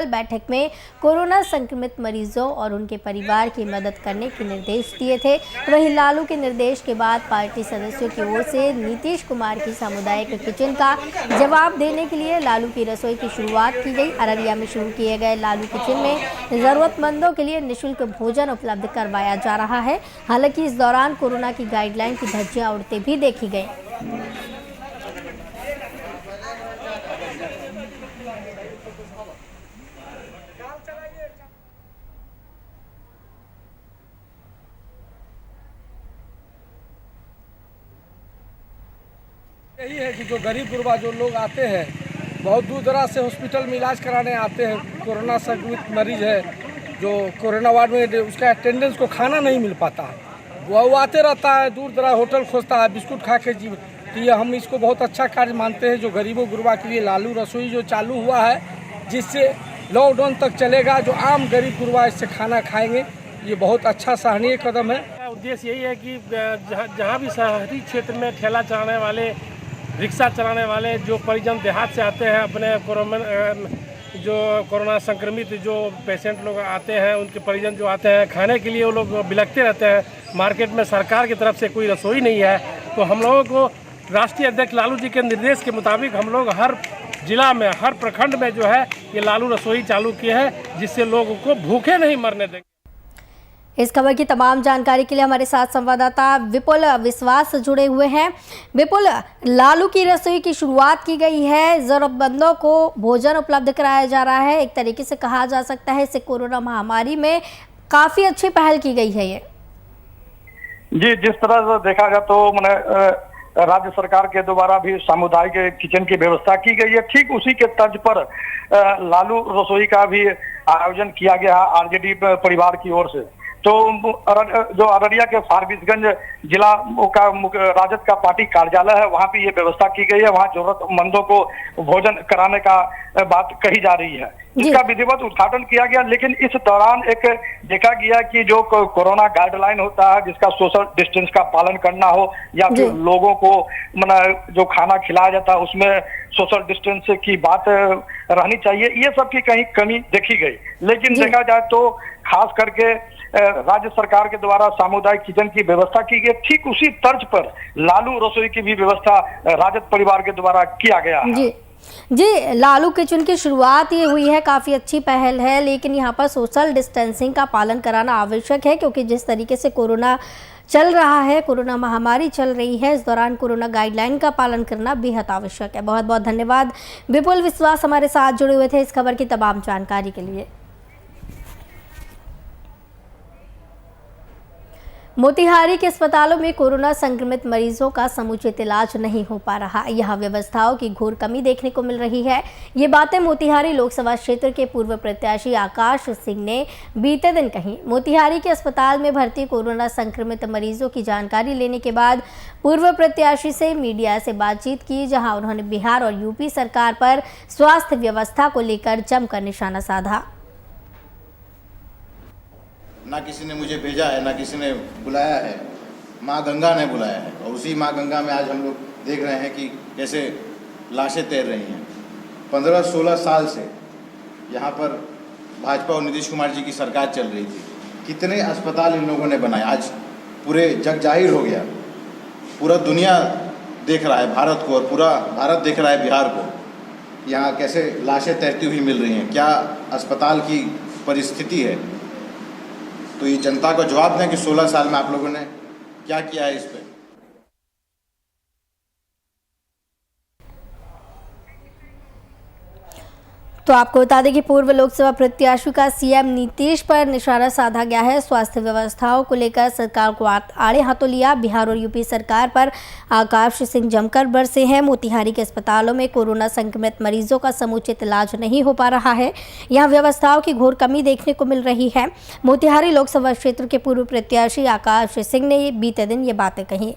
बैठक में कोरोना संक्रमित मरीजों और उनके परिवार की मदद करने के निर्देश दिए थे। वहीं लालू के निर्देश के बाद पार्टी सदस्यों की ओर से नीतीश कुमार की सामुदायिक किचन का जवाब देने के लिए लालू की रसोई की शुरुआत की गई। अररिया में शुरू किए गए लालू किचन में जरूरतमंदों के लिए निःशुल्क भोजन उपलब्ध करवाया जा रहा है। हालांकि इस दौरान कोरोना की गाइडलाइन की धज्जियां उड़ते भी देखी गई। यही है कि जो गरीब गुरबा जो लोग आते हैं, बहुत दूर दराज से हॉस्पिटल में इलाज कराने आते हैं। कोरोना संक्रमित मरीज है जो कोरोना वार्ड में, उसका अटेंडेंस को खाना नहीं मिल पाता है, वो आते रहता है, दूर दराज होटल खोजता है, बिस्कुट खा के जीव। तो ये हम इसको बहुत अच्छा कार्य मानते हैं जो गरीबों गुरबा के लिए लालू रसोई जो चालू हुआ है, जिससे लॉकडाउन तक चलेगा। जो आम गरीब गुरबा इससे खाना खाएंगे, ये बहुत अच्छा सराहनीय कदम है। उद्देश्य यही है कि जहाँ भी शहरी क्षेत्र में ठेला चलाने वाले, रिक्शा चलाने वाले जो परिजन देहात से आते हैं, अपने कोरोना संक्रमित जो पेशेंट लोग आते हैं, उनके परिजन जो आते हैं, खाने के लिए वो लोग बिलखते रहते हैं। मार्केट में सरकार की तरफ से कोई रसोई नहीं है, तो हम लोगों को राष्ट्रीय अध्यक्ष लालू जी के निर्देश के मुताबिक हम लोग हर जिला में, हर प्रखंड में जो है ये लालू रसोई चालू किए हैं, जिससे लोगों को भूखे नहीं मरने देंगे। इस खबर की तमाम जानकारी के लिए हमारे साथ संवाददाता विपुल विश्वास जुड़े हुए हैं। विपुल, लालू की रसोई की शुरुआत की गई है, जरूरतमंदों को भोजन उपलब्ध कराया जा रहा है। एक तरीके से कहा जा सकता है इससे कोरोना महामारी में काफी अच्छी पहल की गई है ये। जी, जिस तरह से देखा जाए तो मैंने राज्य सरकार के द्वारा भी सामुदायिक किचन की व्यवस्था की गई है। ठीक उसी के तर्ज पर लालू रसोई का भी आयोजन किया गया आरजेडी परिवार की ओर से। तो जो अररिया के फारबिसगंज जिला का राजद का पार्टी कार्यालय है, वहां भी ये व्यवस्था की गई है। वहां जरूरतमंदों को भोजन कराने का बात कही जा रही है, जिसका विधिवत उद्घाटन किया गया। लेकिन इस दौरान एक देखा गया कि जो कोरोना गाइडलाइन होता है, जिसका सोशल डिस्टेंस का पालन करना हो, या फिर लोगों को जो खाना खिलाया जाता है उसमें सोशल डिस्टेंस की बात रहनी चाहिए, ये सब की कहीं कमी देखी गई। लेकिन देखा जाए तो खास करके राज्य सरकार के द्वारा सामुदायिक किचन की व्यवस्था की गई। ठीक उसी तर्ज पर लालू रसोई की भी व्यवस्था राजद परिवार के द्वारा किया गया है। जी, लालू किचन की शुरुआत ये हुई है, काफ़ी अच्छी पहल है, लेकिन यहाँ पर सोशल डिस्टेंसिंग का पालन कराना आवश्यक है, क्योंकि जिस तरीके से कोरोना चल रहा है, कोरोना महामारी चल रही है, इस दौरान कोरोना गाइडलाइन का पालन करना बेहद आवश्यक है। बहुत बहुत धन्यवाद विपुल विश्वास हमारे साथ जुड़े हुए थे इस खबर की तमाम जानकारी के लिए। मोतिहारी के अस्पतालों में कोरोना संक्रमित मरीजों का समुचित इलाज नहीं हो पा रहा, यह व्यवस्थाओं की घोर कमी देखने को मिल रही है। ये बातें मोतिहारी लोकसभा क्षेत्र के पूर्व प्रत्याशी आकाश सिंह ने बीते दिन कही। मोतिहारी के अस्पताल में भर्ती कोरोना संक्रमित मरीजों की जानकारी लेने के बाद पूर्व प्रत्याशी से मीडिया से बातचीत की, जहाँ उन्होंने बिहार और यूपी सरकार पर स्वास्थ्य व्यवस्था को लेकर जमकर निशाना साधा। ना किसी ने मुझे भेजा है, ना किसी ने बुलाया है, माँ गंगा ने बुलाया है। और उसी माँ गंगा में आज हम लोग देख रहे हैं कि कैसे लाशें तैर रही हैं। 15-16 साल से यहाँ पर भाजपा और नीतीश कुमार जी की सरकार चल रही थी। कितने अस्पताल इन लोगों ने बनाए, आज पूरे जग जाहिर हो गया। पूरा दुनिया देख रहा है भारत को, और पूरा भारत देख रहा है बिहार को। यहाँ कैसे लाशें तैरती हुई मिल रही हैं, क्या अस्पताल की परिस्थिति है। तो ये जनता को जवाब दें कि 16 साल में आप लोगों ने क्या किया है इस पे। तो आपको बता दें कि पूर्व लोकसभा प्रत्याशी का सीएम नीतीश पर निशाना साधा गया है। स्वास्थ्य व्यवस्थाओं को लेकर सरकार को आड़े हाथों लिया। बिहार और यूपी सरकार पर आकाश सिंह जमकर बरसे हैं। मोतिहारी के अस्पतालों में कोरोना संक्रमित मरीजों का समुचित इलाज नहीं हो पा रहा है, यहाँ व्यवस्थाओं की घोर कमी देखने को मिल रही है। मोतिहारी लोकसभा क्षेत्र के पूर्व प्रत्याशी आकाश सिंह ने बीते दिन ये बातें कही।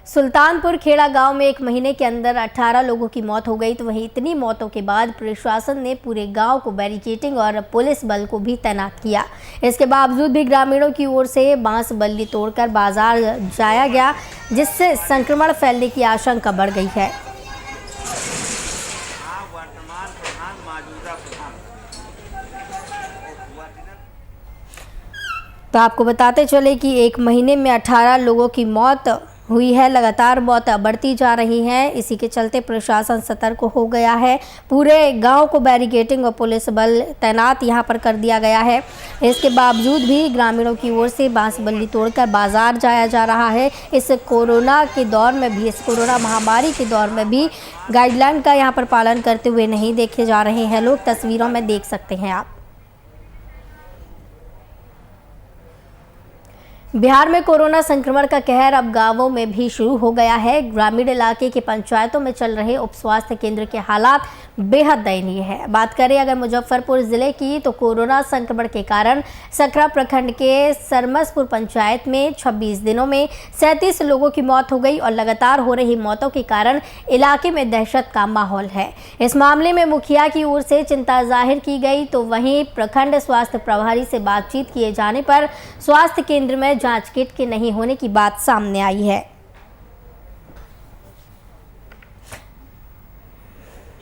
सुल्तानपुर खेड़ा गांव में एक महीने के अंदर 18 लोगों की मौत हो गई। तो वहीं इतनी मौतों के बाद प्रशासन ने पूरे गांव को बैरिकेडिंग और पुलिस बल को भी तैनात किया। इसके बावजूद भी ग्रामीणों की ओर से बांस बल्ली तोड़कर बाजार जाया गया, जिससे संक्रमण फैलने की आशंका बढ़ गई है। वर्तमान प्रधान मौजूदा प्रधान। तो आपको बताते चले कि एक महीने में 18 लोगों की मौत हुई है। लगातार मौत बढ़ती जा रही हैं। इसी के चलते प्रशासन सतर्क हो गया है। पूरे गांव को बैरिकेडिंग और पुलिस बल तैनात यहां पर कर दिया गया है। इसके बावजूद भी ग्रामीणों की ओर से बांस-बल्ली तोड़कर बाजार जाया जा रहा है। इस कोरोना के दौर में भी, इस कोरोना महामारी के दौर में भी गाइडलाइन का यहां पर पालन करते हुए नहीं देखे जा रहे हैं लोग। तस्वीरों में देख सकते हैं आप। बिहार में कोरोना संक्रमण का कहर अब गांवों में भी शुरू हो गया है। ग्रामीण इलाके की पंचायतों में चल रहे उप स्वास्थ्य केंद्र के हालात बेहद दयनीय है। बात करें अगर मुजफ्फरपुर जिले की, तो कोरोना संक्रमण के कारण सकरा प्रखंड के सरमसपुर पंचायत में 26 दिनों में 37 लोगों की मौत हो गई और लगातार हो रही मौतों के कारण इलाके में दहशत का माहौल है। इस मामले में मुखिया की ओर से चिंता जाहिर की गई, तो वहीं प्रखंड स्वास्थ्य प्रभारी से बातचीत किए जाने पर स्वास्थ्य केंद्र में जांच किट के नहीं होने की बात सामने आई है।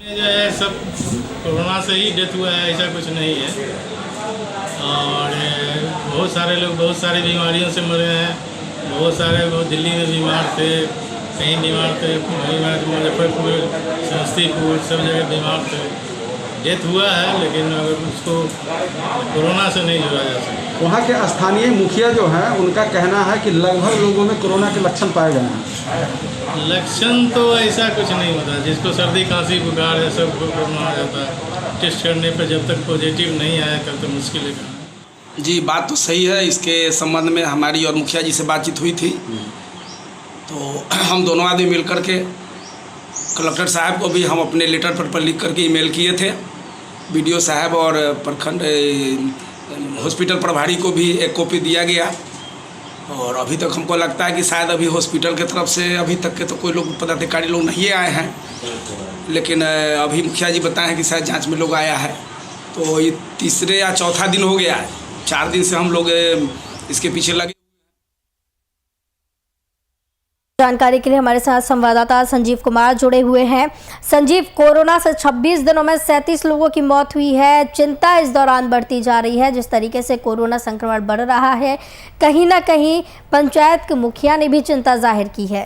जो है सब कोरोना से ही डेथ हुआ है, ऐसा कुछ नहीं है। और बहुत सारे लोग बहुत सारी बीमारियों से मरे हैं। बहुत सारे वो दिल्ली में बीमार थे, कहीं बीमार थे, मुजफ्फरपुर, समस्तीपुर, सब जगह बीमार थे। डेथ हुआ है, लेकिन अगर उसको कोरोना से नहीं जोड़ा जा सकता। वहाँ के स्थानीय मुखिया जो हैं, उनका कहना है कि लगभग लोगों में कोरोना के लक्षण पाए गए हैं। लक्षण तो ऐसा कुछ नहीं होता। जिसको सर्दी खांसी बुखार है सब कोरोना आ जाता है। टेस्ट करने पर जब तक पॉजिटिव नहीं आया तब तो मुश्किल है। जी, बात तो सही है। इसके संबंध में हमारी और मुखिया जी से बातचीत हुई थी, तो हम दोनों आदमी मिल कर के कलेक्टर साहब को भी हम अपने लेटर पर लिख करके ईमेल किए थे। बीडीओ साहब और प्रखंड हॉस्पिटल प्रभारी को भी एक कॉपी दिया गया। और अभी तक हमको लगता है कि शायद अभी हॉस्पिटल की तरफ से अभी तक के तो कोई लोग पदाधिकारी लोग नहीं आए हैं, लेकिन अभी मुखिया जी बताए हैं कि शायद जांच में लोग आया है। तो ये तीसरे या चौथा दिन हो गया है। 4 दिन से हम लोग इसके पीछे लगे। जानकारी के लिए हमारे साथ संवाददाता संजीव कुमार जुड़े हुए हैं। संजीव, कोरोना से 26 दिनों में 37 लोगों की मौत हुई है। चिंता इस दौरान बढ़ती जा रही है। जिस तरीके से कोरोना संक्रमण बढ़ रहा है, कहीं ना कहीं पंचायत के मुखिया ने भी चिंता जाहिर की है।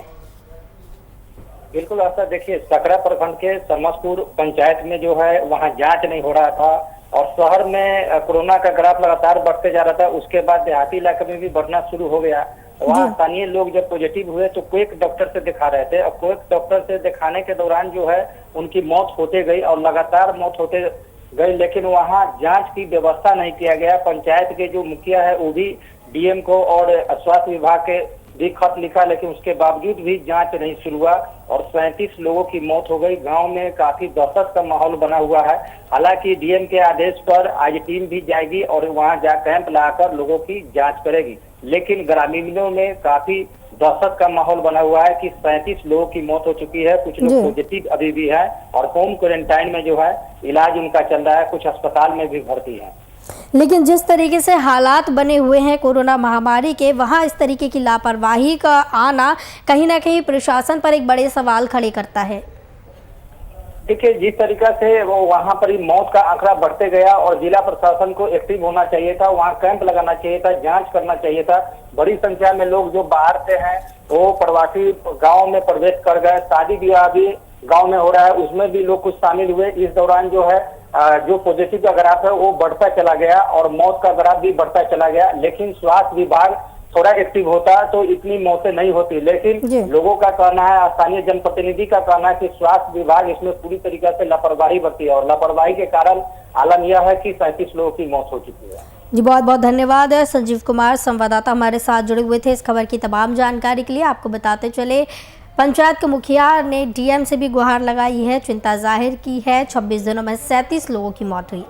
बिल्कुल ऐसा, देखिए सकरा प्रखंड के सरमसपुर पंचायत में जो है वहाँ जांच नहीं हो रहा था और शहर में कोरोना का ग्राफ लगातार बढ़ते जा रहा था। उसके बाद देहाती इलाके में भी बढ़ना शुरू हो गया। वहाँ स्थानीय लोग जब पॉजिटिव हुए तो क्विक डॉक्टर से दिखा रहे थे और क्विक डॉक्टर से दिखाने के दौरान जो है उनकी मौत होते गई और लगातार मौत होते गई, लेकिन वहाँ जांच की व्यवस्था नहीं किया गया। पंचायत के जो मुखिया है वो भी डीएम को और स्वास्थ्य विभाग के भी खत लिखा, लेकिन उसके बावजूद भी जांच नहीं शुरू हुआ और 37 लोगों की मौत हो गई। गांव में काफी दहशत का माहौल बना हुआ है। हालांकि डीएम के आदेश पर आज टीम भी जाएगी और वहां जा कैंप लगाकर लोगों की जांच करेगी, लेकिन ग्रामीणों में काफी दहशत का माहौल बना हुआ है कि 37 लोगों की मौत हो चुकी है। कुछ लोग पॉजिटिव अभी भी है और होम क्वारंटाइन में जो है इलाज उनका चल रहा है, कुछ अस्पताल में भी भर्ती है। लेकिन जिस तरीके से हालात बने हुए हैं कोरोना महामारी के, वहां इस तरीके की लापरवाही का आना कहीं ना कहीं प्रशासन पर एक बड़े सवाल खड़े करता है। देखिए, जिस तरीका से वो वहाँ पर ही मौत का आंकड़ा बढ़ते गया और जिला प्रशासन को एक्टिव होना चाहिए था, वहाँ कैंप लगाना चाहिए था, जांच करना चाहिए था। बड़ी संख्या में लोग जो बाहर से हैं वो प्रवासी गांव में प्रवेश कर गए। शादी ब्याह भी गांव में हो रहा है, उसमें भी लोग कुछ शामिल हुए। इस दौरान जो है जो पॉजिटिव का ग्राफ है वो बढ़ता चला गया और मौत का ग्राफ भी बढ़ता चला गया। लेकिन स्वास्थ्य विभाग थोड़ा एक्टिव होता तो इतनी मौतें नहीं होती। लेकिन लोगों का कहना है, स्थानीय जनप्रतिनिधि का कहना है कि स्वास्थ्य विभाग इसमें पूरी तरीके से लापरवाही बरती है और लापरवाही के कारण आलम यह है कि 37 लोगों की मौत हो चुकी है। जी, बहुत बहुत धन्यवाद संजीव कुमार, संवाददाता हमारे साथ जुड़े हुए थे इस खबर की तमाम जानकारी के लिए। आपको बताते चले, पंचायत के मुखिया ने डीएम से भी गुहार लगाई है, चिंता जाहिर की है। 26 दिनों में 37 लोगों की मौत हुई।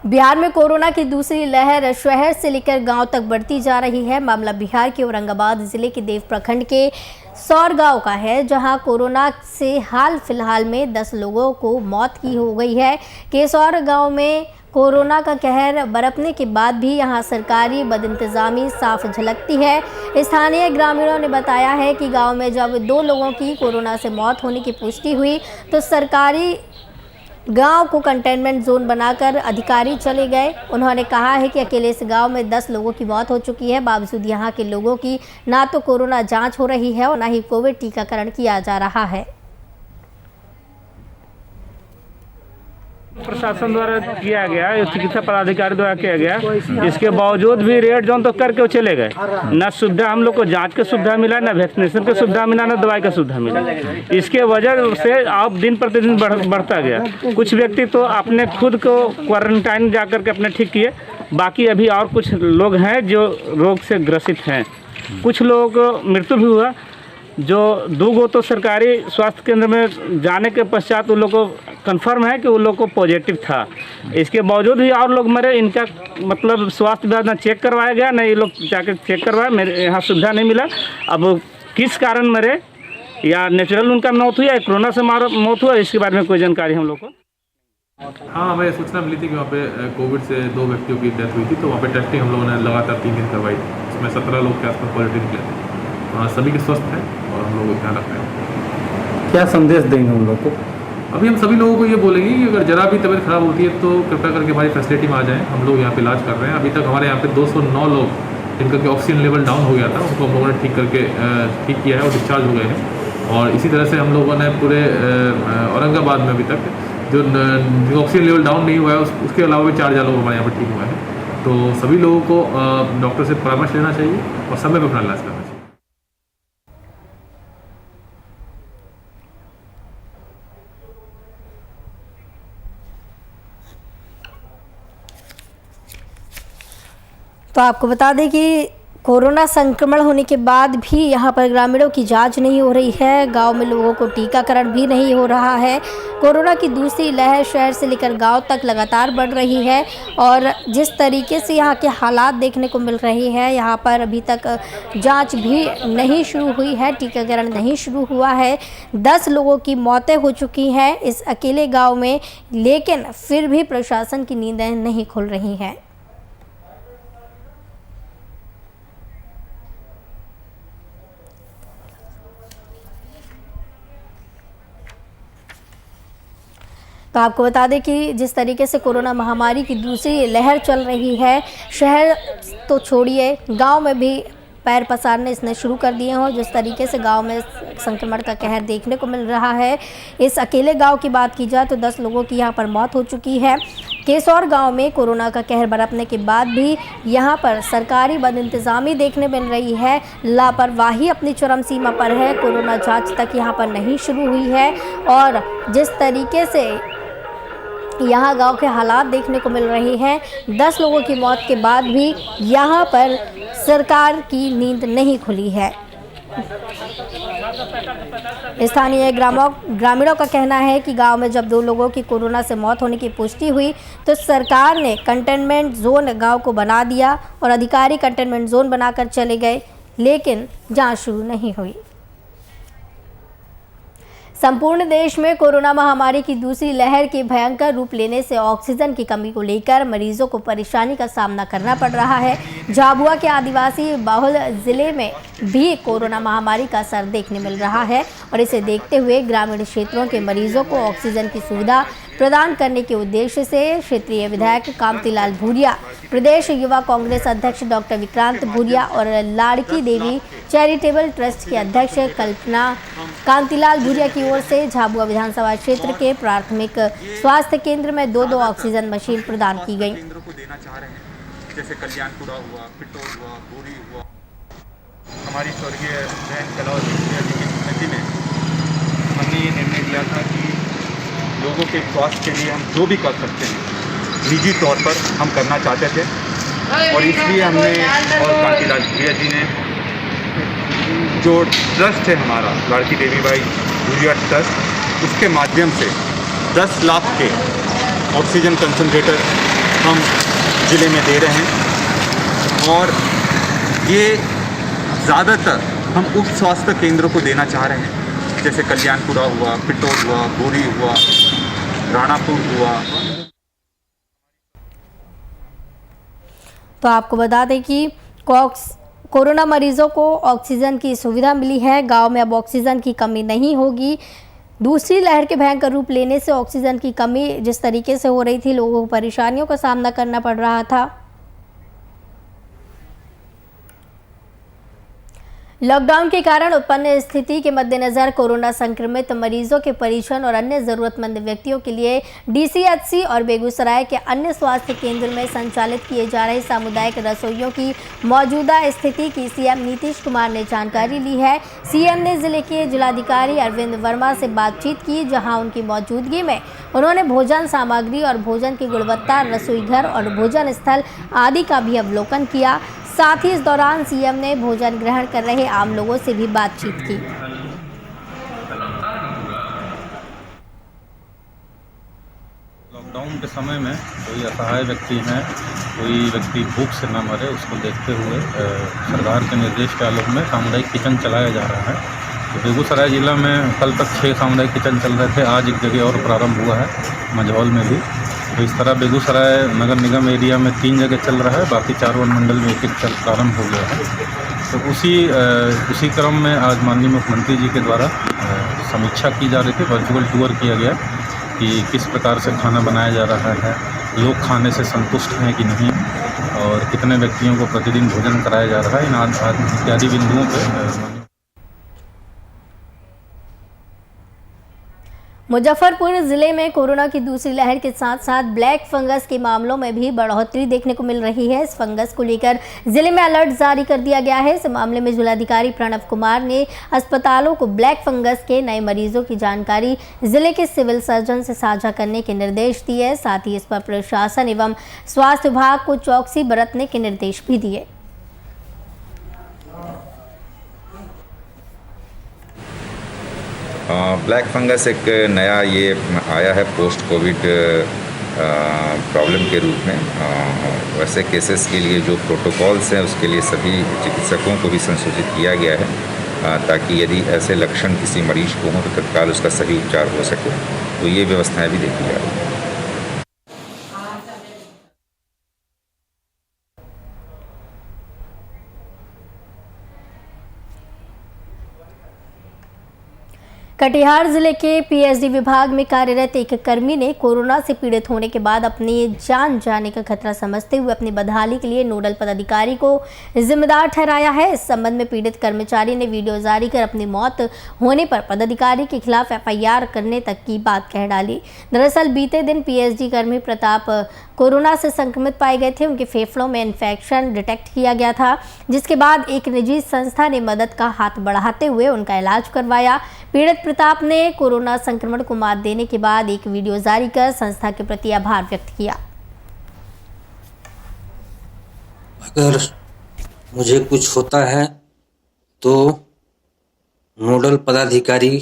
बिहार में कोरोना की दूसरी लहर शहर से लेकर गांव तक बढ़ती जा रही है। मामला बिहार के औरंगाबाद जिले के देव प्रखंड के सौर गांव का है, जहां कोरोना से हाल फिलहाल में 10 लोगों को मौत की हो गई है। केसौर गांव में कोरोना का कहर बरतने के बाद भी यहां सरकारी बदइंतजामी साफ झलकती है। स्थानीय ग्रामीणों ने बताया है कि गांव में जब 2 लोगों की कोरोना से मौत होने की पुष्टि हुई तो सरकारी गांव को कंटेनमेंट जोन बनाकर अधिकारी चले गए। उन्होंने कहा है कि अकेले इस गांव में 10 लोगों की मौत हो चुकी है। बावजूद यहां के लोगों की ना तो कोरोना जांच हो रही है और ना ही कोविड टीकाकरण किया जा रहा है। प्रशासन द्वारा किया गया, चिकित्सा पदाधिकारी द्वारा किया गया, इसके बावजूद भी रेड जोन तो करके वो चले गए। न सुविधा हम लोग को जांच की सुविधा मिला, न वैक्सीनेशन की सुविधा मिला, न दवाई का सुविधा मिला। इसके वजह से अब दिन प्रतिदिन बढ़ता गया। कुछ व्यक्ति तो अपने खुद को क्वारंटाइन जा करके अपने ठीक किए, बाकी अभी और कुछ लोग हैं जो रोग से ग्रसित हैं। कुछ लोगों को मृत्यु भी हुआ, जो 2 गो तो सरकारी स्वास्थ्य केंद्र में जाने के पश्चात उन लोग को कंफर्म है कि उन लोग को पॉजिटिव था। इसके बावजूद भी और लोग मरे। इनका मतलब स्वास्थ्य विभाग ना चेक करवाया गया, ना ये लोग जाकर चेक करवाया। मेरे यहाँ सुविधा नहीं मिला। अब किस कारण मरे, या नेचुरल उनका मौत हुई या कोरोना से मौत हुआ, इसके बारे में कोई जानकारी हम लोग को। हाँ, हमें सूचना मिली थी कि वहाँ पे कोविड से 2 व्यक्तियों की डेथ हुई थी, तो वहाँ पे टेस्टिंग हम लोगों ने लगातार 3 दिन करवाई। इसमें 17 लोग के आसपास पॉजिटिव निकले थे। सभी के स्वस्थ हैं और हम लोग ध्यान रख रहे हैं। क्या संदेश देंगे उन लोगों को? अभी हम सभी लोगों को ये बोलेंगे कि अगर जरा भी तबीयत खराब होती है तो कृपया करके हमारी फैसिलिटी में आ जाएं। हम लोग यहाँ पे इलाज कर रहे हैं। अभी तक हमारे यहाँ पे 209 लोग जिनका कि ऑक्सीजन लेवल डाउन हो गया था, उनको हम लोगों ने ठीक करके ठीक किया है और डिस्चार्ज हो गए हैं। और इसी तरह से हम लोगों ने पूरे औरंगाबाद में अभी तक जो ऑक्सीजन लेवल डाउन नहीं हुआ है उसके अलावा भी 4 लोग हमारे यहाँ पर ठीक हुए हैं। तो सभी लोगों को डॉक्टर से परामर्श लेना चाहिए और समय पर अपना इलाज करना चाहिए। तो आपको बता दें कि कोरोना संक्रमण होने के बाद भी यहाँ पर ग्रामीणों की जांच नहीं हो रही है। गांव में लोगों को टीकाकरण भी नहीं हो रहा है। कोरोना की दूसरी लहर शहर से लेकर गांव तक लगातार बढ़ रही है और जिस तरीके से यहाँ के हालात देखने को मिल रहे हैं, यहाँ पर अभी तक जांच भी नहीं शुरू हुई है, टीकाकरण नहीं शुरू हुआ है। 10 लोगों की मौतें हो चुकी हैं इस अकेले गाँव में, लेकिन फिर भी प्रशासन की नींदें नहीं खुल रही हैं। तो आपको बता दें कि जिस तरीके से कोरोना महामारी की दूसरी लहर चल रही है, शहर तो छोड़िए गांव में भी पैर पसारने इसने शुरू कर दिए हों। जिस तरीके से गांव में संक्रमण का कहर देखने को मिल रहा है, इस अकेले गांव की बात की जाए तो 10 लोगों की यहां पर मौत हो चुकी है। केसौर गांव में कोरोना का कहर बरतने के बाद भी यहां पर सरकारी बदइंतजामी देखने मिल रही है। लापरवाही अपनी चरम सीमा पर है। कोरोना जाँच तक यहाँ पर नहीं शुरू हुई है और जिस तरीके से यहाँ गांव के हालात देखने को मिल रहे हैं, 10 लोगों की मौत के बाद भी यहाँ पर सरकार की नींद नहीं खुली है। स्थानीय ग्रामीणों का कहना है कि गांव में जब 2 लोगों की कोरोना से मौत होने की पुष्टि हुई तो सरकार ने कंटेनमेंट जोन गांव को बना दिया और अधिकारी कंटेनमेंट जोन बनाकर चले गए, लेकिन जांच शुरू नहीं हुई। संपूर्ण देश में कोरोना महामारी की दूसरी लहर के भयंकर रूप लेने से ऑक्सीजन की कमी को लेकर मरीजों को परेशानी का सामना करना पड़ रहा है। झाबुआ के आदिवासी बहुल जिले में भी कोरोना महामारी का असर देखने मिल रहा है और इसे देखते हुए ग्रामीण क्षेत्रों के मरीजों को ऑक्सीजन की सुविधा प्रदान करने के उद्देश्य से क्षेत्रीय विधायक कांतिलाल भूरिया, प्रदेश युवा कांग्रेस अध्यक्ष डॉक्टर विक्रांत भूरिया और लाड़की देवी चैरिटेबल ट्रस्ट के अध्यक्ष कल्पना कांतिलाल भूरिया की ओर से झाबुआ विधानसभा क्षेत्र के प्राथमिक स्वास्थ्य केंद्र में 2-2 ऑक्सीजन मशीन प्रदान की गई। जैसे कल्याणपुरा हुआ, पिटोर हुआ, बोरी हुआ। हमारी स्वर्गीय बहन कलावती भूरिया जी की स्मृति में हमने ये निर्णय लिया था कि लोगों के स्वास्थ्य के लिए हम जो भी कर सकते हैं निजी तौर पर हम करना चाहते थे और इसलिए हमने और कांतिलाल भूरिया जी ने जो ट्रस्ट है हमारा लाड़की देवी बाई भूरिया ट्रस्ट, उसके माध्यम से 10 लाख के ऑक्सीजन कंसंट्रेटर हम ज़िले में दे रहे हैं और ये ज़्यादातर हम उप स्वास्थ्य केंद्रों को देना चाह रहे हैं, जैसे कल्याणपुरा हुआ, पिटोर हुआ, बोरी हुआ, राणापुर हुआ। तो आपको बता दें कि कोरोना मरीजों को ऑक्सीजन की सुविधा मिली है। गांव में अब ऑक्सीजन की कमी नहीं होगी। दूसरी लहर के भयंकर रूप लेने से ऑक्सीजन की कमी जिस तरीके से हो रही थी, लोगों को परेशानियों का सामना करना पड़ रहा था। लॉकडाउन के कारण उत्पन्न स्थिति के मद्देनजर कोरोना संक्रमित मरीजों के परिजन और अन्य जरूरतमंद व्यक्तियों के लिए डीसीएचसी और बेगूसराय के अन्य स्वास्थ्य केंद्र में संचालित किए जा रहे सामुदायिक रसोइयों की मौजूदा स्थिति की सीएम नीतीश कुमार ने जानकारी ली है। सीएम ने जिले के जिलाधिकारी अरविंद वर्मा से बातचीत की, जहां उनकी मौजूदगी में उन्होंने भोजन सामग्री और भोजन की गुणवत्ता, रसोई घर और भोजन स्थल आदि का भी अवलोकन किया। साथ ही इस दौरान सीएम ने भोजन ग्रहण कर रहे आम लोगों से भी बातचीत की। लॉकडाउन के समय में कोई असहाय व्यक्ति है, कोई व्यक्ति भूख से न मरे, उसको देखते हुए सरकार के निर्देश के आलोक में सामुदायिक किचन चलाया जा रहा है। तो बेगूसराय जिला में कल तक 6 सामुदायिक किचन चल रहे थे। आज एक जगह और प्रारंभ हुआ है, मझौल में भी। तो इस तरह बेगूसराय नगर निगम एरिया में 3 जगह चल रहा है, बाकी 4 वन मंडल में एक प्रारंभ हो गया है। तो उसी क्रम में आज माननीय मुख्यमंत्री जी के द्वारा समीक्षा की जा रही थी। वर्चुअल टूर किया गया कि किस प्रकार से खाना बनाया जा रहा है, लोग खाने से संतुष्ट हैं कि नहीं, और कितने व्यक्तियों को प्रतिदिन भोजन कराया जा रहा है। इन इत्यादि बिंदुओं पर मुजफ्फरपुर जिले में कोरोना की दूसरी लहर के साथ साथ ब्लैक फंगस के मामलों में भी बढ़ोतरी देखने को मिल रही है। इस फंगस को लेकर जिले में अलर्ट जारी कर दिया गया है। इस मामले में जिलाधिकारी प्रणव कुमार ने अस्पतालों को ब्लैक फंगस के नए मरीजों की जानकारी जिले के सिविल सर्जन से साझा करने के निर्देश दिए। साथ ही इस पर प्रशासन एवं स्वास्थ्य विभाग को चौकसी बरतने के निर्देश भी दिए। ब्लैक फंगस एक नया ये आया है पोस्ट कोविड प्रॉब्लम के रूप में। वैसे केसेस के लिए जो प्रोटोकॉल्स हैं उसके लिए सभी चिकित्सकों को भी संसूचित किया गया है, ताकि यदि ऐसे लक्षण किसी मरीज को हों तो तत्काल उसका सही उपचार हो सके। तो ये व्यवस्थाएं भी देखी जा रही हैं। कटिहार जिले के पीएचडी विभाग में कार्यरत एक कर्मी ने कोरोना से पीड़ित होने के बाद अपनी जान जाने का खतरा समझते हुए अपनी बदहाली के लिए नोडल पदाधिकारी को जिम्मेदार ठहराया है। इस संबंध में पीड़ित कर्मचारी ने वीडियो जारी कर अपनी मौत होने पर पदाधिकारी के खिलाफ एफआईआर करने तक की बात कह डाली। दरअसल बीते दिन पीएचडी कर्मी प्रताप कोरोना से संक्रमित पाए गए थे। उनके फेफड़ों में इन्फेक्शन डिटेक्ट किया गया था, जिसके बाद एक निजी संस्था ने मदद का हाथ बढ़ाते हुए उनका इलाज करवाया। पीड़ित प्रताप ने कोरोना संक्रमण को मात देने के बाद एक वीडियो जारी कर संस्था के प्रति आभार व्यक्त किया। अगर मुझे कुछ होता है तो नोडल पदाधिकारी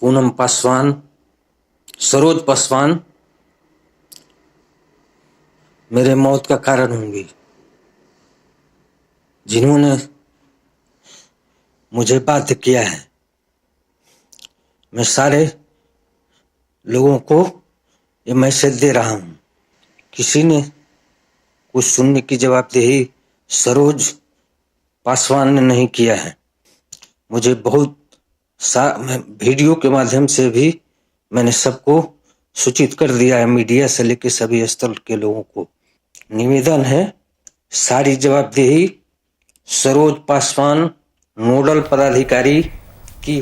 पूनम पासवान, सरोज पासवान मेरे मौत का कारण होंगी, जिन्होंने मुझे बाध्य किया है। मैं सारे लोगों को ये मैसेज दे रहा हूँ, किसी ने कुछ सुनने की जवाबदेही सरोज पासवान ने नहीं किया है। मुझे बहुत वीडियो के माध्यम से भी मैंने सबको सूचित कर दिया है, मीडिया से लेकर सभी स्तर के लोगों को। निवेदन है, सारी जवाबदेही सरोज पासवान नोडल पदाधिकारी की।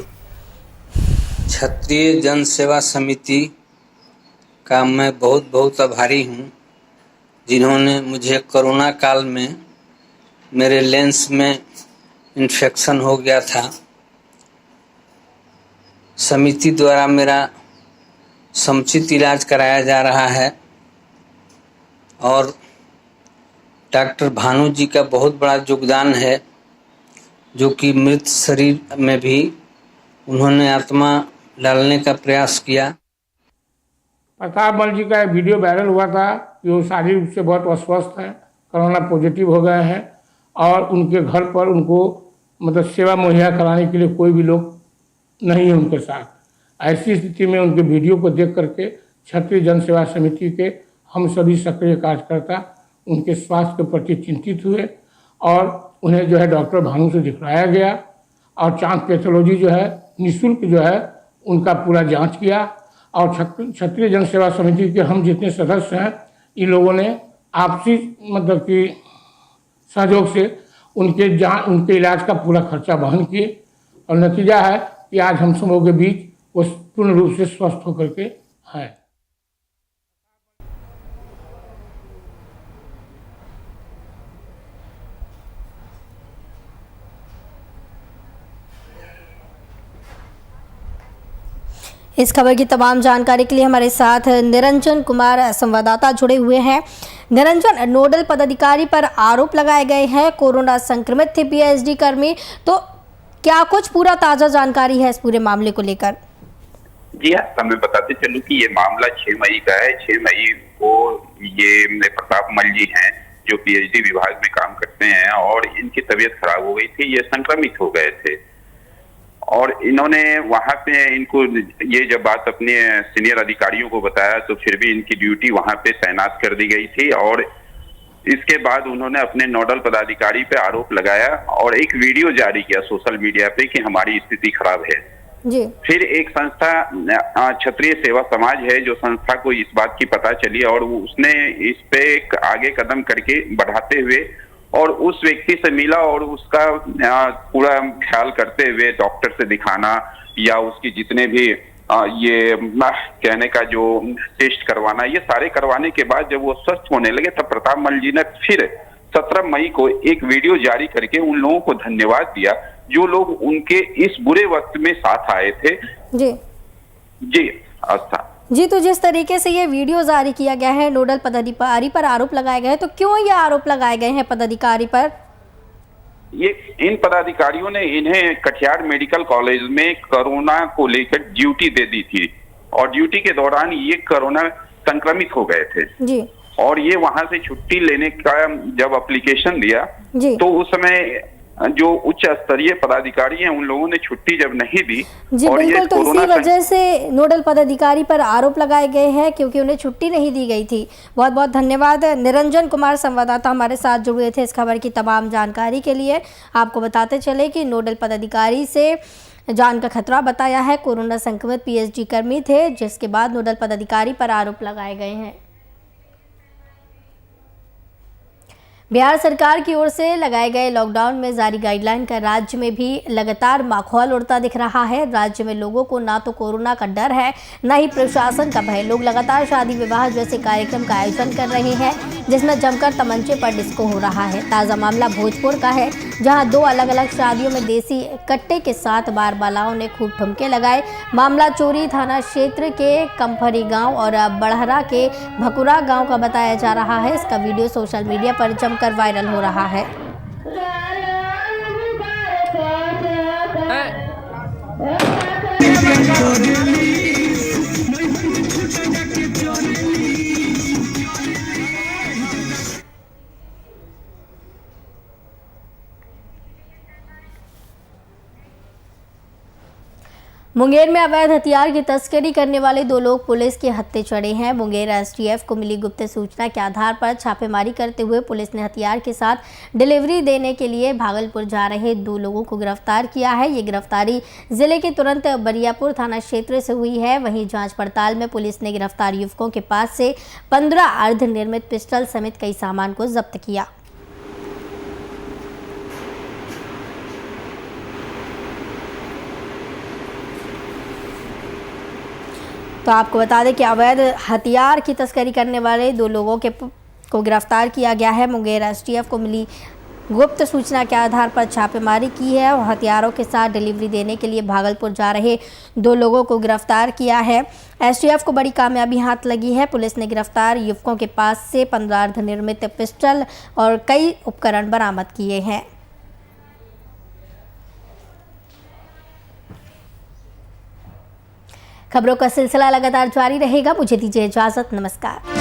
क्षेत्रीय जन सेवा समिति का मैं बहुत बहुत आभारी हूँ, जिन्होंने मुझे कोरोना काल में मेरे लेंस में इन्फेक्शन हो गया था। समिति द्वारा मेरा समुचित इलाज कराया जा रहा है और डॉक्टर भानु जी का बहुत बड़ा योगदान है, जो कि मृत शरीर में भी उन्होंने आत्मा डालने का प्रयास किया। प्रताप मल जी का एक वीडियो वायरल हुआ था कि वो शारीरिक रूप से बहुत अस्वस्थ है, कोरोना पॉजिटिव हो गए हैं और उनके घर पर उनको मतलब सेवा मुहैया कराने के लिए कोई भी लोग नहीं है उनके साथ। ऐसी स्थिति में उनके वीडियो को देख करके क्षेत्रीय जन सेवा समिति के हम सभी सक्रिय कार्यकर्ता उनके स्वास्थ्य के प्रति चिंतित हुए और उन्हें जो है डॉक्टर भानु से दिखलाया गया और चांद पैथोलॉजी जो है निःशुल्क जो है उनका पूरा जांच किया। और क्षत्रिय जन सेवा समिति के हम जितने सदस्य हैं इन लोगों ने आपसी मतलब कि सहयोग से उनके इलाज का पूरा खर्चा वहन किए और नतीजा है कि आज हम सबों के बीच वो पूर्ण रूप से स्वस्थ होकर के हैं। इस खबर की तमाम जानकारी के लिए हमारे साथ निरंजन कुमार संवाददाता जुड़े हुए हैं। निरंजन, नोडल पदाधिकारी पर आरोप लगाए गए हैं, कोरोना संक्रमित थे पीएचडी कर्मी, तो क्या कुछ पूरा ताजा जानकारी है इस पूरे मामले को लेकर? जी हाँ, मैं बताते चलूं कि ये मामला 6 मई का है। 6 मई को ये प्रताप मल जी हैं जो पीएचडी विभाग में काम करते हैं और इनकी तबीयत खराब हो गई थी, ये संक्रमित हो गए थे और इन्होंने वहां पे इनको ये जब बात अपने सीनियर अधिकारियों को बताया तो फिर भी इनकी ड्यूटी वहां पे तैनात कर दी गई थी और इसके बाद उन्होंने अपने नोडल पदाधिकारी पे आरोप लगाया और एक वीडियो जारी किया सोशल मीडिया पे कि हमारी स्थिति खराब है। जी। फिर एक संस्था क्षत्रिय सेवा समाज है जो संस्था को इस बात की पता चली और उसने इस पे आगे कदम करके बढ़ाते हुए और उस व्यक्ति से मिला और उसका पूरा ख्याल करते हुए डॉक्टर से दिखाना या उसकी जितने भी ये कहने का जो टेस्ट करवाना, ये सारे करवाने के बाद जब वो स्वस्थ होने लगे तब प्रताप मल जी ने फिर 17 मई को एक वीडियो जारी करके उन लोगों को धन्यवाद दिया जो लोग उनके इस बुरे वक्त में साथ आए थे। जी अच्छा जी, तो जिस तरीके से ये वीडियो जारी किया गया है, नोडल पदाधिकारी पर आरोप लगाए गए हैं, तो क्यों ये आरोप लगाए गए हैं पदाधिकारी पर? ये इन पदाधिकारियों ने इन्हें कटिहार मेडिकल कॉलेज में कोरोना को लेकर ड्यूटी दे दी थी और ड्यूटी के दौरान ये कोरोना संक्रमित हो गए थे जी। और ये वहां से छुट्टी लेने का जब एप्लीकेशन दिया तो उस समय जो उच्च स्तरीय पदाधिकारी हैं उन लोगों ने छुट्टी जब नहीं दी जी और बिल्कुल, तो इसी वजह से नोडल पदाधिकारी पर आरोप लगाए गए हैं क्योंकि उन्हें छुट्टी नहीं दी गई थी। बहुत बहुत धन्यवाद निरंजन कुमार संवाददाता हमारे साथ जुड़े थे इस खबर की तमाम जानकारी के लिए। आपको बताते चले कि नोडल पदाधिकारी से जान का खतरा बताया है, कोरोना संक्रमित पीएचडी कर्मी थे जिसके बाद नोडल पदाधिकारी पर आरोप लगाए गए हैं। बिहार सरकार की ओर से लगाए गए लॉकडाउन में जारी गाइडलाइन का राज्य में भी लगातार माहौल उड़ता दिख रहा है। राज्य में लोगों को ना तो कोरोना का डर है, ना ही प्रशासन का भय। लोग लगातार शादी विवाह जैसे कार्यक्रम का आयोजन कर रहे हैं जिसमें जमकर तमंचे पर डिस्को हो रहा है। ताज़ा मामला भोजपुर का है जहां 2 अलग अलग शादियों में देसी कट्टे के साथ बारबालाओं ने खूब ठुमके लगाए। मामला चोरी थाना क्षेत्र के कम्फरी गाँव और बड़हरा के भकुरा गाँव का बताया जा रहा है। इसका वीडियो सोशल मीडिया पर जमकर वायरल हो रहा है। मुंगेर में अवैध हथियार की तस्करी करने वाले 2 लोग पुलिस के हत्थे चढ़े हैं। मुंगेर एसटीएफ को मिली गुप्त सूचना के आधार पर छापेमारी करते हुए पुलिस ने हथियार के साथ डिलीवरी देने के लिए भागलपुर जा रहे 2 लोगों को गिरफ्तार किया है। ये गिरफ्तारी जिले के तुरंत बरियापुर थाना क्षेत्र से हुई है। वहीं जांच पड़ताल में पुलिस ने गिरफ्तार युवकों के पास से 15 अर्धनिर्मित पिस्टल समेत कई सामान को जब्त किया। तो आपको बता दें कि अवैध हथियार की तस्करी करने वाले 2 लोगों को गिरफ्तार किया गया है। मुंगेर एसटीएफ को मिली गुप्त सूचना के आधार पर छापेमारी की है और हथियारों के साथ डिलीवरी देने के लिए भागलपुर जा रहे 2 लोगों को गिरफ्तार किया है। एसटीएफ को बड़ी कामयाबी हाथ लगी है। पुलिस ने गिरफ्तार युवकों के पास से 15 अर्धनिर्मित पिस्टल और कई उपकरण बरामद किए हैं। खबरों का सिलसिला लगातार जारी रहेगा। मुझे दीजिए इजाजत, नमस्कार।